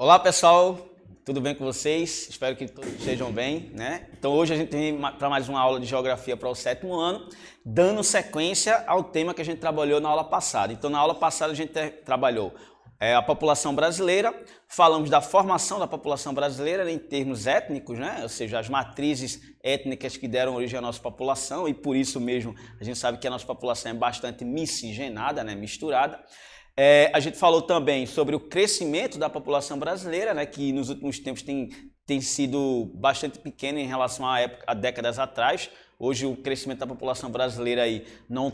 Olá pessoal, tudo bem com vocês? Espero que todos estejam bem, né? Então hoje a gente vem para mais uma aula de Geografia para o 7º ano, dando sequência ao tema que a gente trabalhou na aula passada. Então na aula passada a gente trabalhou a população brasileira, falamos da formação da população brasileira em termos étnicos, né? Ou seja, as matrizes étnicas que deram origem à nossa população, e por isso mesmo a gente sabe que a nossa população é bastante miscigenada, né? Misturada. A gente falou também sobre o crescimento da população brasileira, né, que nos últimos tempos tem sido bastante pequeno em relação a décadas atrás. Hoje o crescimento da população brasileira aí não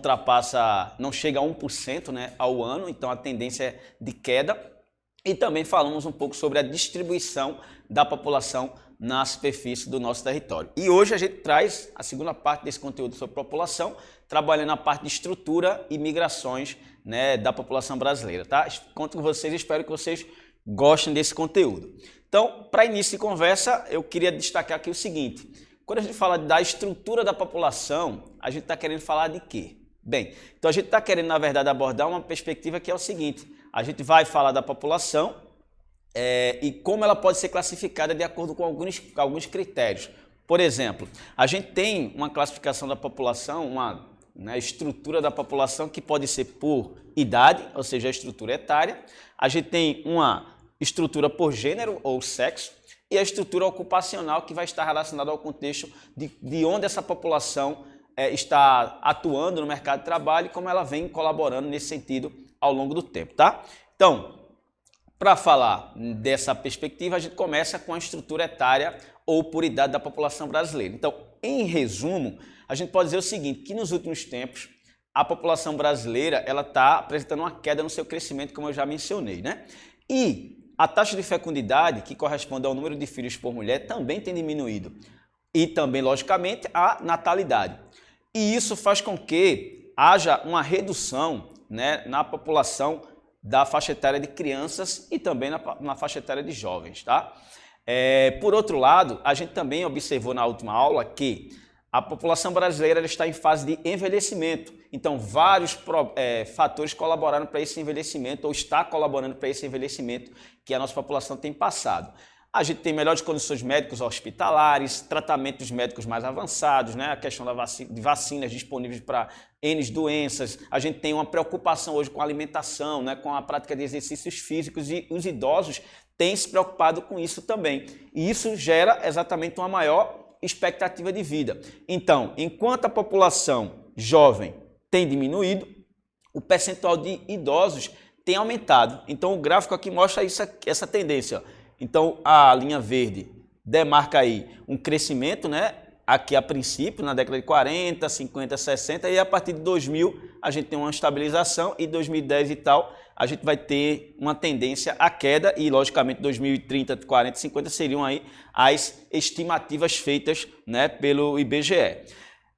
chega a 1%, né, ao ano, então a tendência é de queda. E também falamos um pouco sobre a distribuição da população na superfície do nosso território. E hoje a gente traz a segunda parte desse conteúdo sobre população, trabalhando na parte de estrutura e migrações, né, da população brasileira, tá? Conto com vocês, espero que vocês gostem desse conteúdo. Então, para início de conversa, eu queria destacar aqui o seguinte: quando a gente fala da estrutura da população, a gente está querendo falar de quê? Bem, então a gente está querendo, na verdade, abordar uma perspectiva que é o seguinte: a gente vai falar da população e como ela pode ser classificada de acordo com alguns critérios. Por exemplo, a gente tem uma classificação da população, uma estrutura da população que pode ser por idade, ou seja, a estrutura etária. A gente tem uma estrutura por gênero ou sexo e a estrutura ocupacional, que vai estar relacionada ao contexto de onde essa população está atuando no mercado de trabalho e como ela vem colaborando nesse sentido ao longo do tempo, tá? Então, para falar dessa perspectiva, a gente começa com a estrutura etária ou por idade da população brasileira. Então, em resumo, a gente pode dizer o seguinte, que nos últimos tempos a população brasileira ela está apresentando uma queda no seu crescimento, como eu já mencionei, né? E a taxa de fecundidade, que corresponde ao número de filhos por mulher, também tem diminuído. E também, logicamente, a natalidade. E isso faz com que haja uma redução, né, na população da faixa etária de crianças e também na faixa etária de jovens, tá? Por outro lado, a gente também observou na última aula que a população brasileira está em fase de envelhecimento, então vários fatores colaboraram para esse envelhecimento ou está colaborando para esse envelhecimento que a nossa população tem passado. A gente tem melhores condições médicas hospitalares, tratamentos médicos mais avançados, né? A questão de vacinas disponíveis para N doenças. A gente tem uma preocupação hoje com a alimentação, né? Com a prática de exercícios físicos, e os idosos têm se preocupado com isso também. E isso gera exatamente uma maior expectativa de vida. Então, enquanto a população jovem tem diminuído, o percentual de idosos tem aumentado. Então, o gráfico aqui mostra essa tendência. Então, a linha verde demarca aí um crescimento, né? Aqui a princípio, na década de 40, 50, 60, e a partir de 2000 a gente tem uma estabilização, e 2010 e tal, a gente vai ter uma tendência à queda, e logicamente 2030, 40, 50 seriam aí as estimativas feitas, né, pelo IBGE.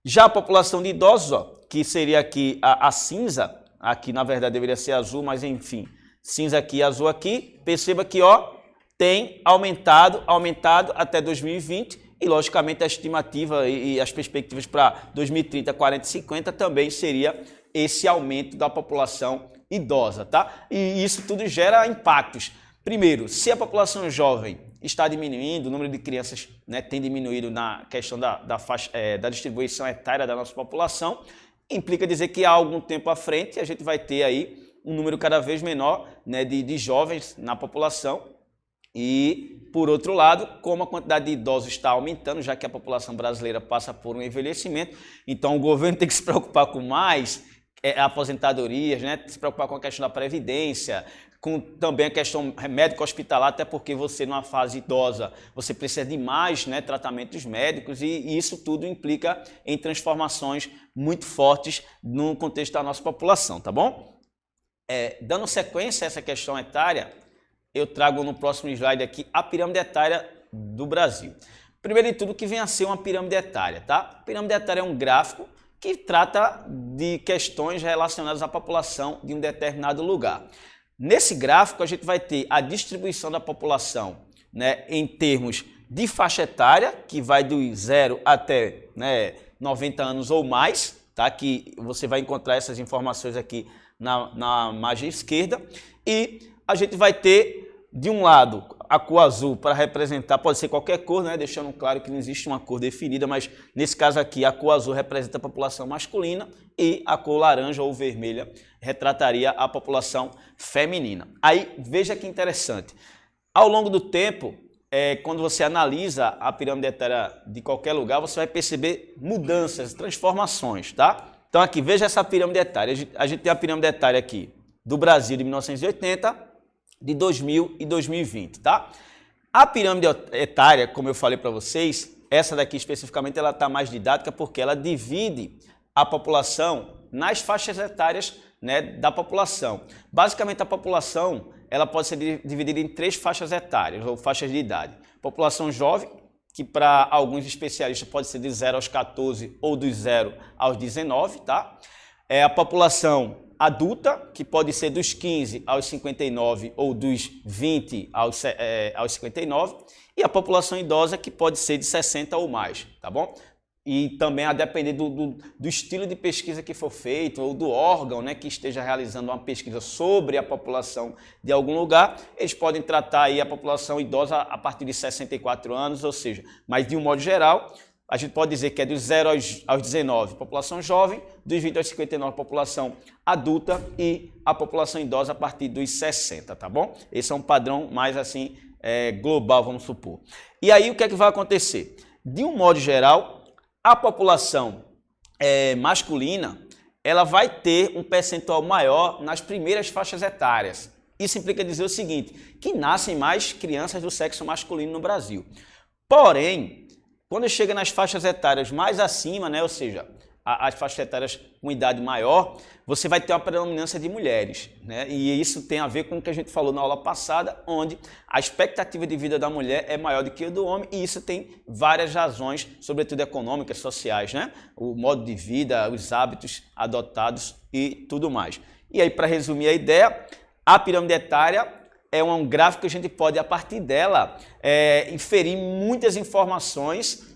Já a população de idosos, ó, que seria aqui a cinza, aqui na verdade deveria ser azul, mas enfim, cinza aqui, azul aqui, perceba que ó, tem aumentado até 2020, e logicamente a estimativa e as perspectivas para 2030, 40 e 50 também seria esse aumento da população idosa, tá? E isso tudo gera impactos. Primeiro, se a população jovem está diminuindo, o número de crianças, né, tem diminuído na questão da distribuição etária da nossa população, implica dizer que há algum tempo à frente a gente vai ter aí um número cada vez menor, né, de jovens na população. E, por outro lado, como a quantidade de idosos está aumentando, já que a população brasileira passa por um envelhecimento, então o governo tem que se preocupar com mais aposentadorias, né? Se preocupar com a questão da previdência, com também a questão médico-hospitalar, até porque você, numa fase idosa, você precisa de mais, né, tratamentos médicos, e isso tudo implica em transformações muito fortes no contexto da nossa população, tá bom? Dando sequência a essa questão etária, eu trago no próximo slide aqui a pirâmide etária do Brasil. Primeiro de tudo, o que vem a ser uma pirâmide etária, tá? A pirâmide etária é um gráfico que trata de questões relacionadas à população de um determinado lugar. Nesse gráfico, a gente vai ter a distribuição da população, né, em termos de faixa etária, que vai do 0 até, né, 90 anos ou mais, tá? Que você vai encontrar essas informações aqui na margem esquerda. E a gente vai ter, de um lado, a cor azul para representar, pode ser qualquer cor, né? Deixando claro que não existe uma cor definida, mas nesse caso aqui a cor azul representa a população masculina e a cor laranja ou vermelha retrataria a população feminina. Aí veja que interessante, ao longo do tempo, quando você analisa a pirâmide etária de qualquer lugar, você vai perceber mudanças, transformações, tá? Então aqui, veja essa pirâmide etária, a gente tem a pirâmide etária aqui do Brasil de 1980, de 2000 e 2020, tá? A pirâmide etária, como eu falei para vocês, essa daqui especificamente ela está mais didática porque ela divide a população nas faixas etárias, né, da população. Basicamente a população ela pode ser dividida em 3 faixas etárias ou faixas de idade. População jovem, que para alguns especialistas pode ser de 0 aos 14 ou dos 0 aos 19, tá? A população adulta, que pode ser dos 15 aos 59 ou dos 20 aos 59, e a população idosa, que pode ser de 60 ou mais, tá bom? E também a depender do estilo de pesquisa que for feito, ou do órgão, né, que esteja realizando uma pesquisa sobre a população de algum lugar, eles podem tratar aí a população idosa a partir de 64 anos, ou seja, mas de um modo geral, a gente pode dizer que é dos 0 aos 19, população jovem, dos 20 aos 59, população adulta e a população idosa a partir dos 60, tá bom? Esse é um padrão mais assim, global, vamos supor. E aí o que é que vai acontecer? De um modo geral, a população masculina, ela vai ter um percentual maior nas primeiras faixas etárias. Isso implica dizer o seguinte, que nascem mais crianças do sexo masculino no Brasil. Porém, quando chega nas faixas etárias mais acima, né, ou seja, as faixas etárias com idade maior, você vai ter uma predominância de mulheres, né? E isso tem a ver com o que a gente falou na aula passada, onde a expectativa de vida da mulher é maior do que a do homem, e isso tem várias razões, sobretudo econômicas, sociais, né? O modo de vida, os hábitos adotados e tudo mais. E aí, para resumir a ideia, a pirâmide etária é um gráfico que a gente pode, a partir dela, inferir muitas informações,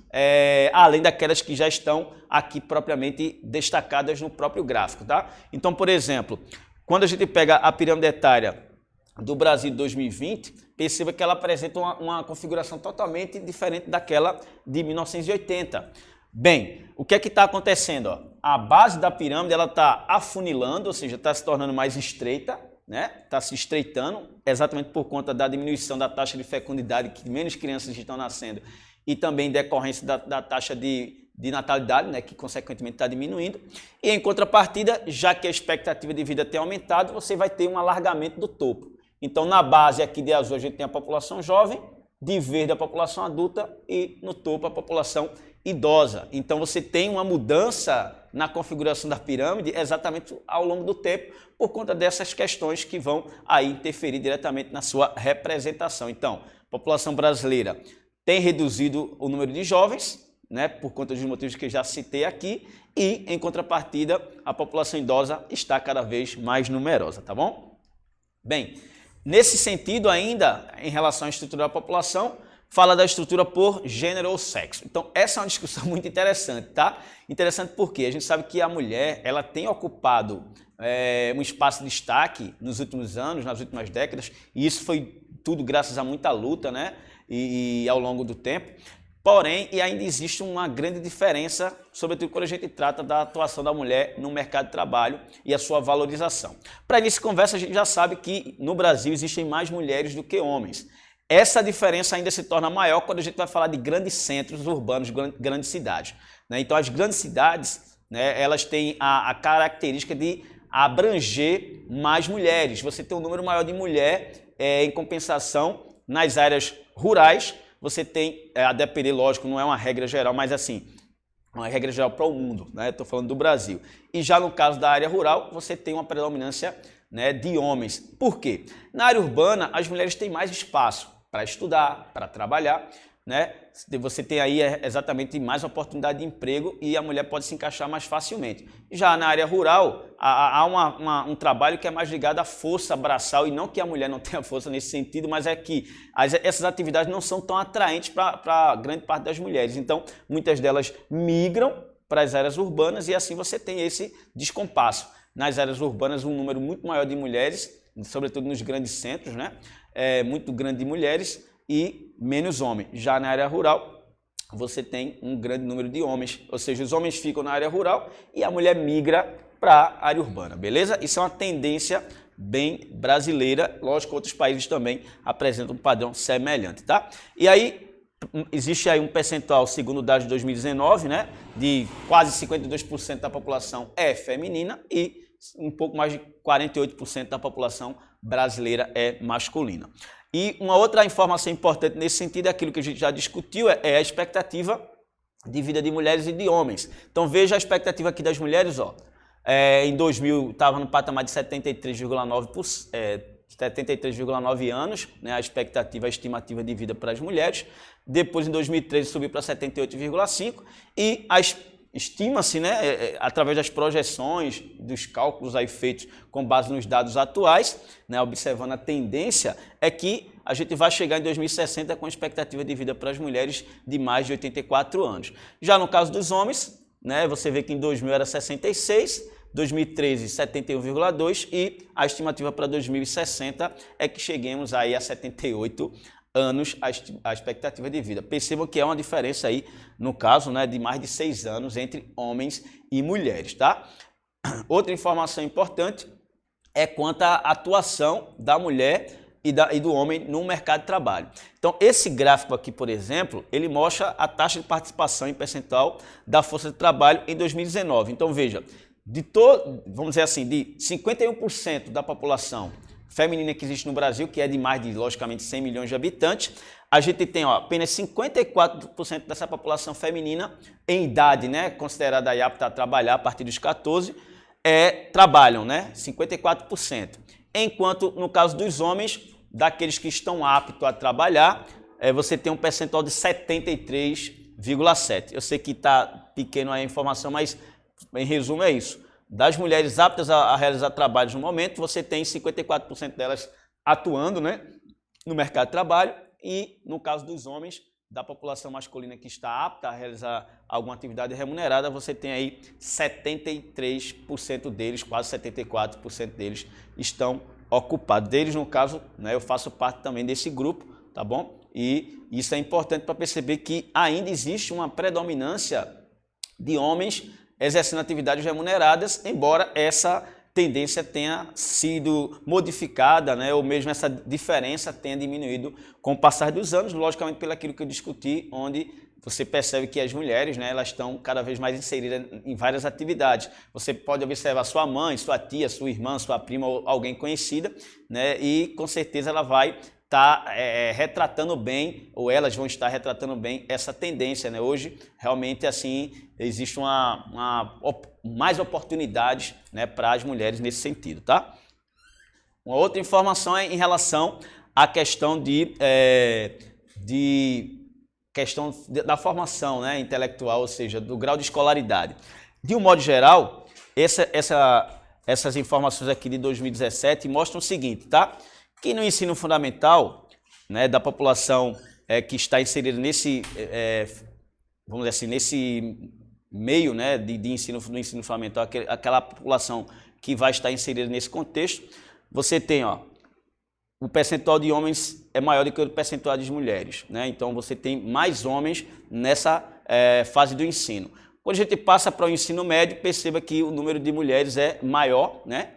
além daquelas que já estão aqui propriamente destacadas no próprio gráfico, tá? Então, por exemplo, quando a gente pega a pirâmide etária do Brasil de 2020, perceba que ela apresenta uma configuração totalmente diferente daquela de 1980. Bem, o que é que está acontecendo? Ó? A base da pirâmide ela está afunilando, ou seja, está se tornando mais estreita, né? Está se estreitando, exatamente por conta da diminuição da taxa de fecundidade, que menos crianças estão nascendo, e também decorrência da taxa de natalidade, né? Que consequentemente está diminuindo. E em contrapartida, já que a expectativa de vida tem aumentado, você vai ter um alargamento do topo. Então, na base aqui de azul, a gente tem a população jovem, de verde a população adulta e no topo a população idosa. Então, você tem uma mudança na configuração da pirâmide exatamente ao longo do tempo, por conta dessas questões que vão aí interferir diretamente na sua representação. Então, a população brasileira tem reduzido o número de jovens, né, por conta dos motivos que eu já citei aqui, e, em contrapartida, a população idosa está cada vez mais numerosa, tá bom? Bem, nesse sentido ainda, em relação à estrutura da população, fala da estrutura por gênero ou sexo. Então, essa é uma discussão muito interessante, tá? Interessante porque a gente sabe que a mulher, ela tem ocupado um espaço de destaque nos últimos anos, nas últimas décadas, e isso foi tudo graças a muita luta, né? E ao longo do tempo. Porém, e ainda existe uma grande diferença, sobretudo quando a gente trata da atuação da mulher no mercado de trabalho e a sua valorização. Para início de conversa, a gente já sabe que no Brasil existem mais mulheres do que homens. Essa diferença ainda se torna maior quando a gente vai falar de grandes centros urbanos, grandes cidades, né? Então, as grandes cidades, né, elas têm a característica de abranger mais mulheres. Você tem um número maior de mulher, em compensação, nas áreas rurais, você tem, a depender, lógico, não é uma regra geral, mas assim, uma regra geral para o mundo, né? Estou falando do Brasil. E já no caso da área rural, você tem uma predominância, né, de homens. Por quê? Na área urbana, as mulheres têm mais espaço para estudar, para trabalhar, né? Você tem aí exatamente mais oportunidade de emprego e a mulher pode se encaixar mais facilmente. Já na área rural, há um trabalho que é mais ligado à força braçal, e não que a mulher não tenha força nesse sentido, mas é que essas atividades não são tão atraentes para a grande parte das mulheres. Então, muitas delas migram para as áreas urbanas e assim você tem esse descompasso. Nas áreas urbanas, um número muito maior de mulheres, sobretudo nos grandes centros, né? muito grande de mulheres e menos homens. Já na área rural, você tem um grande número de homens, ou seja, os homens ficam na área rural e a mulher migra para a área urbana, beleza? Isso é uma tendência bem brasileira, lógico que outros países também apresentam um padrão semelhante, tá? E aí, existe aí um percentual, segundo dados de 2019, né, de quase 52% da população é feminina e um pouco mais de 48% da população brasileira é masculina. E uma outra informação importante nesse sentido é aquilo que a gente já discutiu, é a expectativa de vida de mulheres e de homens. Então veja a expectativa aqui das mulheres, ó. Em 2000 estava no patamar de 73,9 anos, né, a estimativa de vida para as mulheres. Depois, em 2013, subiu para 78,5 e estima-se, né, através das projeções, dos cálculos aí feitos com base nos dados atuais, né, observando a tendência, é que a gente vai chegar em 2060 com expectativa de vida para as mulheres de mais de 84 anos. Já no caso dos homens, né, você vê que em 2000 era 66, 2013 71,2 e a estimativa para 2060 é que cheguemos aí a 78 anos a expectativa de vida. Percebam que é uma diferença aí, no caso, né, de mais de 6 anos entre homens e mulheres, tá? Outra informação importante é quanto à atuação da mulher e do homem no mercado de trabalho. Então, esse gráfico aqui, por exemplo, ele mostra a taxa de participação em percentual da força de trabalho em 2019. Então, veja, vamos dizer assim, de 51% da população feminina que existe no Brasil, que é de mais de, logicamente, 100 milhões de habitantes, a gente tem apenas 54% dessa população feminina em idade, né, considerada aí apta a trabalhar a partir dos 14, trabalham, né, 54%. Enquanto, no caso dos homens, daqueles que estão aptos a trabalhar, você tem um percentual de 73,7%. Eu sei que está pequeno a informação, mas em resumo é isso. Das mulheres aptas a realizar trabalhos no momento, você tem 54% delas atuando, né, no mercado de trabalho e, no caso dos homens, da população masculina que está apta a realizar alguma atividade remunerada, você tem aí 73% deles, quase 74% deles estão ocupados. Deles, no caso, né, eu faço parte também desse grupo, tá bom? E isso é importante para perceber que ainda existe uma predominância de homens exercendo atividades remuneradas, embora essa tendência tenha sido modificada, né, ou mesmo essa diferença tenha diminuído com o passar dos anos, logicamente pelo aquilo que eu discuti, onde você percebe que as mulheres, né, elas estão cada vez mais inseridas em várias atividades. Você pode observar sua mãe, sua tia, sua irmã, sua prima ou alguém conhecida, né, e com certeza ela vai estar retratando bem, ou elas vão estar retratando bem essa tendência, né? Hoje, realmente, assim, existe mais oportunidades, né, para as mulheres nesse sentido, tá? Uma outra informação é em relação à questão da formação, né, intelectual, ou seja, do grau de escolaridade. De um modo geral, essas informações aqui de 2017 mostram o seguinte, tá? Que no ensino fundamental, né, da população que está inserida nesse, vamos dizer assim, nesse meio, né, do ensino fundamental, aquela população que vai estar inserida nesse contexto, você tem, ó, o percentual de homens é maior do que o percentual de mulheres, né? Então você tem mais homens nessa fase do ensino. Quando a gente passa para o ensino médio, perceba que o número de mulheres é maior, né,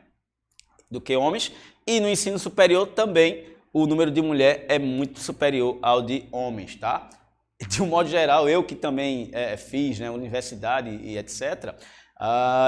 do que homens. E no ensino superior também o número de mulher é muito superior ao de homens, tá? De um modo geral, eu que também fiz, né, universidade e etc.,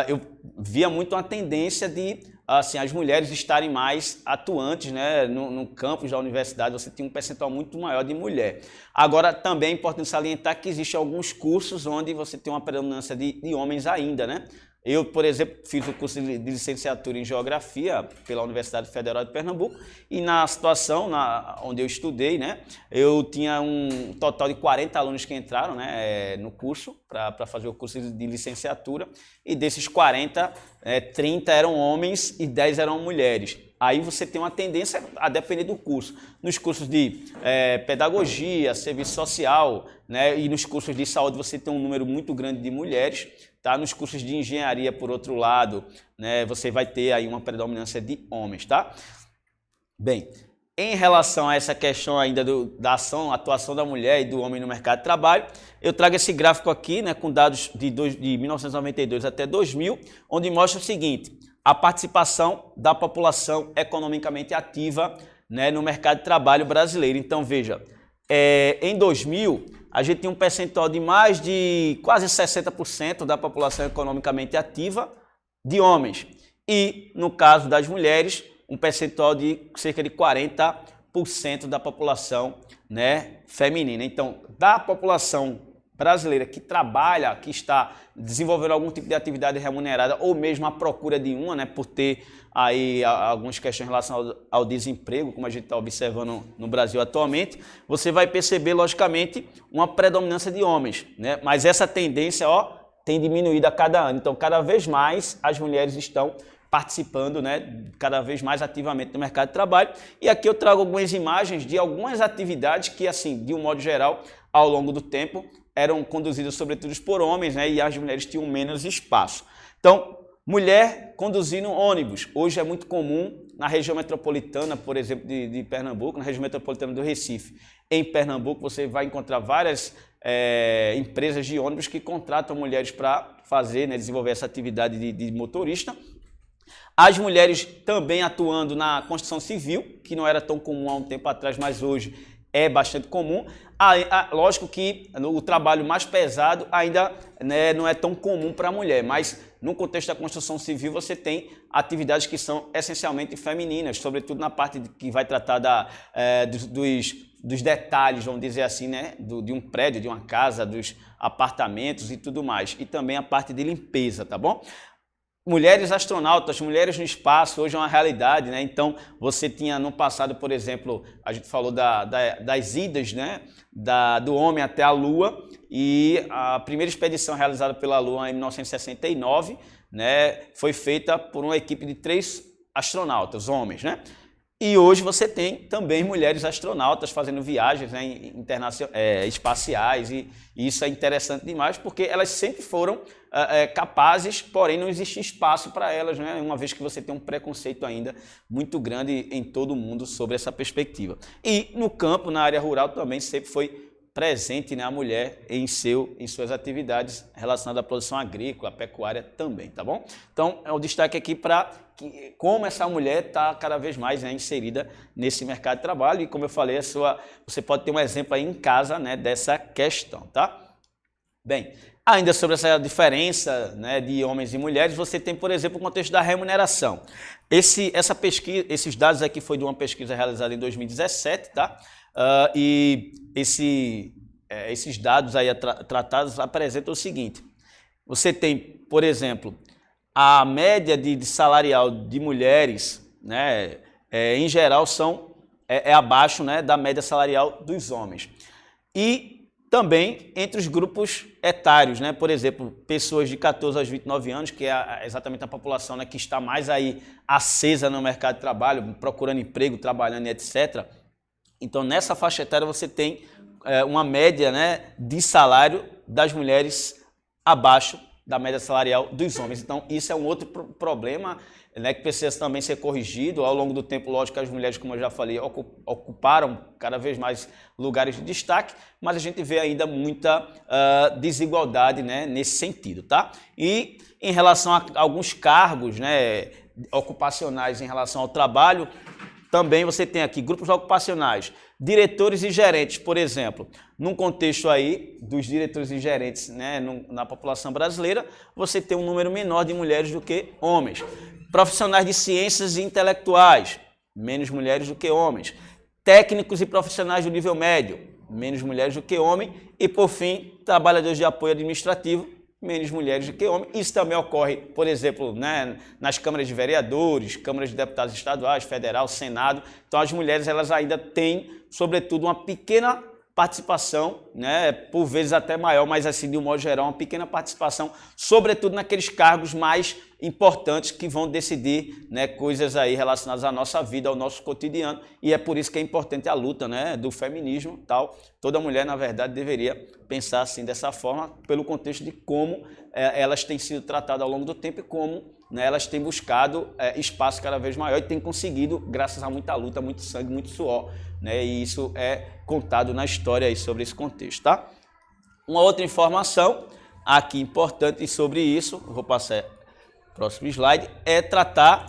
eu via muito uma tendência de assim, as mulheres estarem mais atuantes, né, no campus da universidade. Você tem um percentual muito maior de mulher. Agora, também é importante salientar que existem alguns cursos onde você tem uma predominância de homens ainda, né? Eu, por exemplo, fiz o curso de licenciatura em Geografia pela Universidade Federal de Pernambuco e na situação onde eu estudei, né, eu tinha um total de 40 alunos que entraram, né, no curso para fazer o curso de licenciatura e desses 40, 30 eram homens e 10 eram mulheres. Aí você tem uma tendência a depender do curso. Nos cursos de pedagogia, serviço social, né, e nos cursos de saúde você tem um número muito grande de mulheres. Tá? Nos cursos de engenharia, por outro lado, né, você vai ter aí uma predominância de homens, tá? Bem, Em relação a essa questão ainda da atuação da mulher e do homem no mercado de trabalho, eu trago esse gráfico aqui, né, com dados de 1992 até 2000, onde mostra o seguinte: a participação da população economicamente ativa, né, no mercado de trabalho brasileiro. Então, veja, em 2000, a gente tinha um percentual de mais de quase 60% da população economicamente ativa de homens. E, no caso das mulheres, um percentual de cerca de 40% da população, né, feminina. Então, da população brasileira que trabalha, que está desenvolvendo algum tipo de atividade remunerada ou mesmo à procura de uma, né, por ter aí algumas questões em relação ao desemprego, como a gente está observando no Brasil atualmente, você vai perceber, logicamente, uma predominância de homens, né? Mas essa tendência, ó, tem diminuído a cada ano. Então, cada vez mais as mulheres estão participando, né, cada vez mais ativamente no mercado de trabalho. E aqui eu trago algumas imagens de algumas atividades que, assim, de um modo geral, ao longo do tempo, eram conduzidas sobretudo por homens, né, e as mulheres tinham menos espaço. Então, mulher conduzindo ônibus. Hoje é muito comum na região metropolitana, por exemplo, de Pernambuco, na região metropolitana do Recife. Em Pernambuco, você vai encontrar várias empresas de ônibus que contratam mulheres para fazer, né, desenvolver essa atividade de motorista. As mulheres também atuando na construção civil, que não era tão comum há um tempo atrás, mas hoje é bastante comum. Lógico que o trabalho mais pesado ainda, né, não é tão comum para a mulher, mas no contexto da construção civil você tem atividades que são essencialmente femininas, sobretudo na parte que vai tratar dos detalhes, vamos dizer assim, né, de um prédio, de uma casa, dos apartamentos e tudo mais. E também a parte de limpeza, tá bom? Mulheres astronautas, mulheres no espaço, hoje é uma realidade, né? Então, você tinha no passado, por exemplo, a gente falou das idas, né, do homem até a Lua, e a primeira expedição realizada pela Lua em 1969, né, foi feita por uma equipe de 3 astronautas, homens, né? E hoje você tem também mulheres astronautas fazendo viagens, né, espaciais, e isso é interessante demais, porque elas sempre foram capazes, porém não existe espaço para elas, né, uma vez que você tem um preconceito ainda muito grande em todo o mundo sobre essa perspectiva. E no campo, na área rural, também sempre foi presente, né, a mulher em suas atividades relacionadas à produção agrícola, à pecuária também, tá bom? Então, é o destaque aqui para como essa mulher está cada vez mais, né, inserida nesse mercado de trabalho, e como eu falei, você pode ter um exemplo aí em casa, né, dessa questão, tá? Bem, ainda sobre essa diferença, né, de homens e mulheres, você tem, por exemplo, o contexto da remuneração. Essa pesquisa, esses dados aqui foi de uma pesquisa realizada em 2017, tá? E esses dados aí tratados apresentam o seguinte: você tem, por exemplo, a média de salarial de mulheres, né, em geral é abaixo, né, da média salarial dos homens. E também entre os grupos etários, né, por exemplo, pessoas de 14 aos 29 anos, que é exatamente a população, né, que está mais aí acesa no mercado de trabalho, procurando emprego, trabalhando e etc. Então, nessa faixa etária, você tem uma média, né, de salário das mulheres abaixo da média salarial dos homens. Então, isso é um outro problema, né, que precisa também ser corrigido. Ao longo do tempo, lógico que as mulheres, como eu já falei, ocuparam cada vez mais lugares de destaque, mas a gente vê ainda muita desigualdade, né, nesse sentido, tá? E em relação a alguns cargos, né, ocupacionais em relação ao trabalho, também você tem aqui grupos ocupacionais, diretores e gerentes, por exemplo. Num contexto aí dos diretores e gerentes, né, na população brasileira, você tem um número menor de mulheres do que homens. Profissionais de ciências e intelectuais, menos mulheres do que homens. Técnicos e profissionais do nível médio, menos mulheres do que homens. E, por fim, trabalhadores de apoio administrativo, menos mulheres do que homens. Isso também ocorre, por exemplo, né, nas câmaras de vereadores, câmaras de deputados estaduais, federal, Senado. Então, as mulheres elas ainda têm, sobretudo, uma pequena participação, né, por vezes até maior, mas assim, de um modo geral, uma pequena participação, sobretudo naqueles cargos mais importantes que vão decidir, né, coisas aí relacionadas à nossa vida, ao nosso cotidiano, e é por isso que é importante a luta, né, do feminismo, tal. Toda mulher, na verdade, deveria pensar assim dessa forma, pelo contexto de como elas têm sido tratadas ao longo do tempo e como, né, elas têm buscado espaço cada vez maior e têm conseguido, graças a muita luta, muito sangue, muito suor, né, e isso é contado na história aí sobre esse contexto, tá? Uma outra informação aqui importante sobre isso, vou passar o próximo slide, é tratar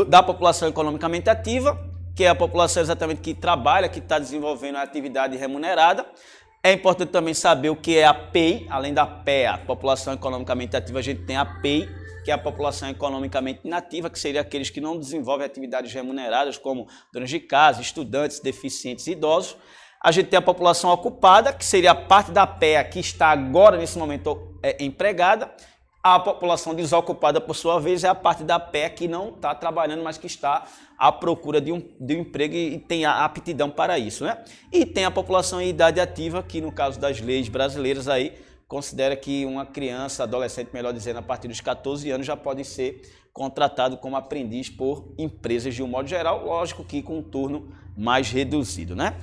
da população economicamente ativa, que é a população exatamente que trabalha, que está desenvolvendo a atividade remunerada. É importante também saber o que é a PEI, além da PEA, população economicamente ativa, a gente tem a PEI, que é a população economicamente inativa, que seria aqueles que não desenvolvem atividades remuneradas, como donos de casa, estudantes, deficientes e idosos. A gente tem a população ocupada, que seria a parte da PEA que está agora, nesse momento, empregada. A população desocupada, por sua vez, é a parte da PEA que não está trabalhando, mas que está à procura de um emprego e tem a aptidão para isso, né? E tem a população em idade ativa, que no caso das leis brasileiras aí, considera que uma criança, adolescente, melhor dizendo, a partir dos 14 anos já pode ser contratado como aprendiz por empresas de um modo geral, lógico que com um turno mais reduzido, né?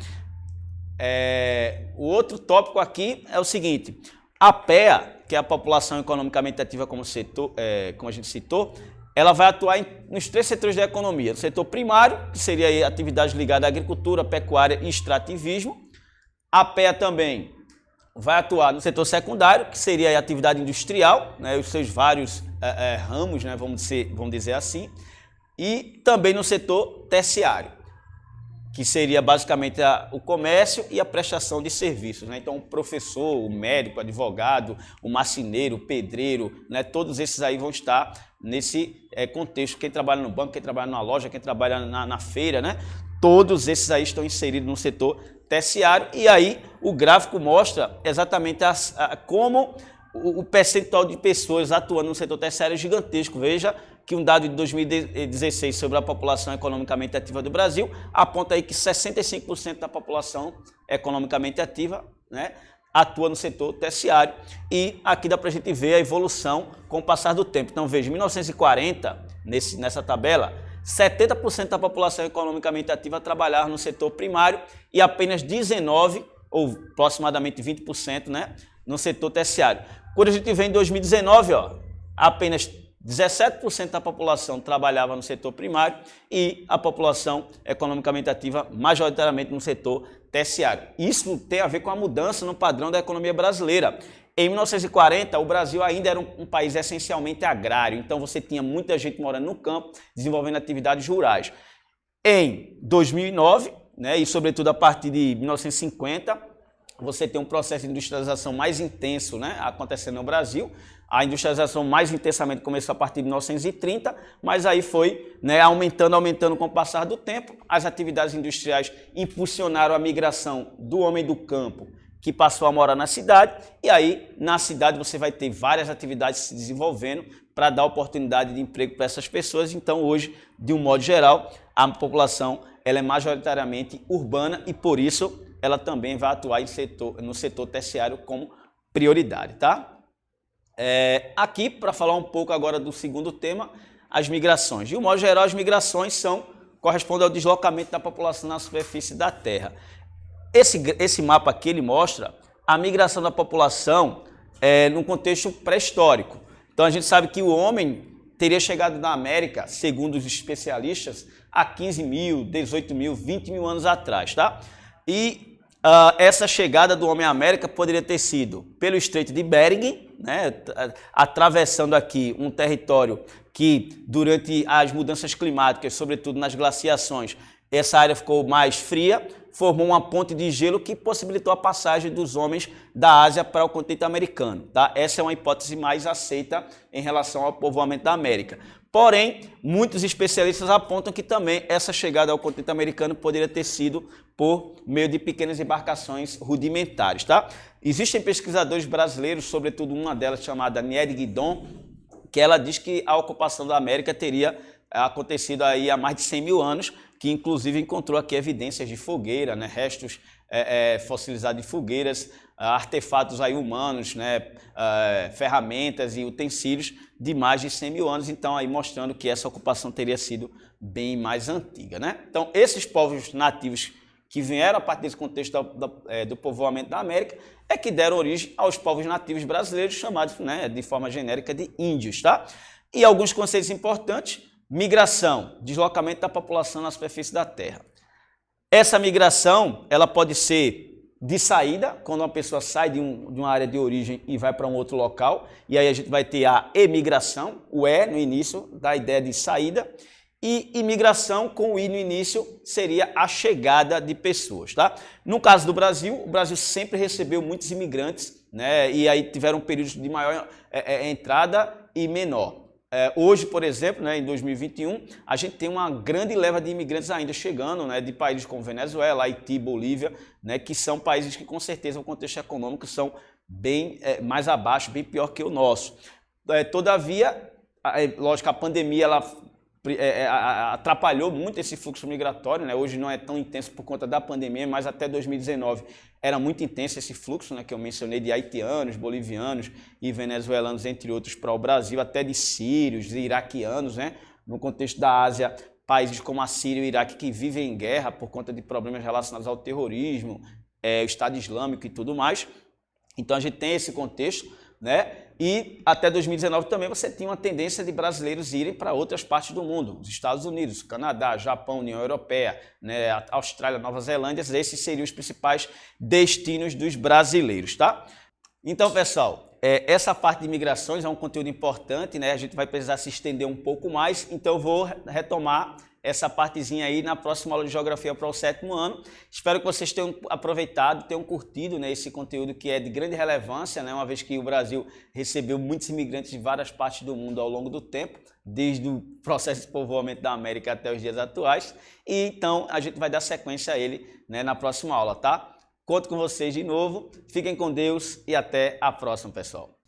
O outro tópico aqui é o seguinte: a PEA, que é a população economicamente ativa, como a gente citou, ela vai atuar nos 3 setores da economia. No setor primário, que seria atividades ligadas à agricultura, pecuária e extrativismo. A PEA também vai atuar no setor secundário, que seria a atividade industrial, né, os seus vários ramos, né, vamos dizer assim, e também no setor terciário, que seria basicamente o comércio e a prestação de serviços, né? Então, o professor, o médico, o advogado, o marceneiro, o pedreiro, né? Todos esses aí vão estar nesse contexto. Quem trabalha no banco, quem trabalha na loja, quem trabalha na feira, né? Todos esses aí estão inseridos no setor terciário. E aí o gráfico mostra exatamente como o percentual de pessoas atuando no setor terciário é gigantesco. Veja que um dado de 2016 sobre a população economicamente ativa do Brasil aponta aí que 65% da população economicamente ativa, né, atua no setor terciário. E aqui dá para a gente ver a evolução com o passar do tempo. Então veja, em 1940, nessa tabela, 70% da população economicamente ativa trabalhava no setor primário e apenas 19%, ou aproximadamente 20%, né, no setor terciário. Quando a gente vê em 2019, apenas 17% da população trabalhava no setor primário e a população economicamente ativa majoritariamente no setor terciário. Isso tem a ver com a mudança no padrão da economia brasileira. Em 1940, o Brasil ainda era um país essencialmente agrário, então você tinha muita gente morando no campo, desenvolvendo atividades rurais. Em 2009, né, e sobretudo a partir de 1950, você tem um processo de industrialização mais intenso, né, acontecendo no Brasil. A industrialização mais intensamente começou a partir de 1930, mas aí foi, né, aumentando com o passar do tempo. As atividades industriais impulsionaram a migração do homem do campo, que passou a morar na cidade, e aí na cidade você vai ter várias atividades se desenvolvendo para dar oportunidade de emprego para essas pessoas. Então hoje, de um modo geral, a população ela é majoritariamente urbana e por isso ela também vai atuar no setor terciário como prioridade, tá? Aqui, para falar um pouco agora do segundo tema, as migrações. De um modo geral, as migrações correspondem ao deslocamento da população na superfície da Terra. Esse mapa aqui ele mostra a migração da população num contexto pré-histórico. Então a gente sabe que o homem teria chegado na América, segundo os especialistas, há 15 mil, 18 mil, 20 mil anos atrás, tá? E essa chegada do homem à América poderia ter sido pelo Estreito de Bering, né, atravessando aqui um território que durante as mudanças climáticas, sobretudo nas glaciações, essa área ficou mais fria, formou uma ponte de gelo que possibilitou a passagem dos homens da Ásia para o continente americano, tá? Essa é uma hipótese mais aceita em relação ao povoamento da América. Porém, muitos especialistas apontam que também essa chegada ao continente americano poderia ter sido por meio de pequenas embarcações rudimentares, tá? Existem pesquisadores brasileiros, sobretudo uma delas chamada Niede Guidon, que ela diz que a ocupação da América teria acontecido aí há mais de 100 mil anos, que inclusive encontrou aqui evidências de fogueira, né, restos fossilizados de fogueiras, artefatos aí humanos, né, ferramentas e utensílios de mais de 100 mil anos, então aí mostrando que essa ocupação teria sido bem mais antiga, né? Então esses povos nativos que vieram a partir desse contexto do povoamento da América é que deram origem aos povos nativos brasileiros chamados, né, de forma genérica de índios, tá? E alguns conceitos importantes: migração, deslocamento da população na superfície da Terra. Essa migração, ela pode ser de saída, quando uma pessoa sai de uma área de origem e vai para um outro local, e aí a gente vai ter a emigração, o E no início, da ideia de saída, e imigração com o I no início seria a chegada de pessoas, tá? No caso do Brasil, o Brasil sempre recebeu muitos imigrantes, né? E aí tiveram períodos de maior entrada e menor. Hoje, por exemplo, né, em 2021, a gente tem uma grande leva de imigrantes ainda chegando, né, de países como Venezuela, Haiti, Bolívia, né, que são países que com certeza o contexto econômico são bem mais abaixo, bem pior que o nosso. Todavia, lógico, a pandemia ela atrapalhou muito esse fluxo migratório, né? Hoje não é tão intenso por conta da pandemia, mas até 2019 era muito intenso esse fluxo, né, que eu mencionei, de haitianos, bolivianos e venezuelanos, entre outros, para o Brasil, até de sírios, de iraquianos, né? No contexto da Ásia, países como a Síria e o Iraque que vivem em guerra por conta de problemas relacionados ao terrorismo, o Estado Islâmico e tudo mais. Então a gente tem esse contexto, né? E até 2019 também você tinha uma tendência de brasileiros irem para outras partes do mundo, os Estados Unidos, Canadá, Japão, União Europeia, né, Austrália, Nova Zelândia, esses seriam os principais destinos dos brasileiros, tá? Então, pessoal, essa parte de migrações é um conteúdo importante, né? A gente vai precisar se estender um pouco mais, então eu vou retomar essa partezinha aí na próxima aula de Geografia para o 7º ano. Espero que vocês tenham aproveitado, tenham curtido, né, esse conteúdo que é de grande relevância, né, uma vez que o Brasil recebeu muitos imigrantes de várias partes do mundo ao longo do tempo, desde o processo de povoamento da América até os dias atuais. E então a gente vai dar sequência a ele, né, na próxima aula, tá? Conto com vocês de novo, fiquem com Deus e até a próxima, pessoal.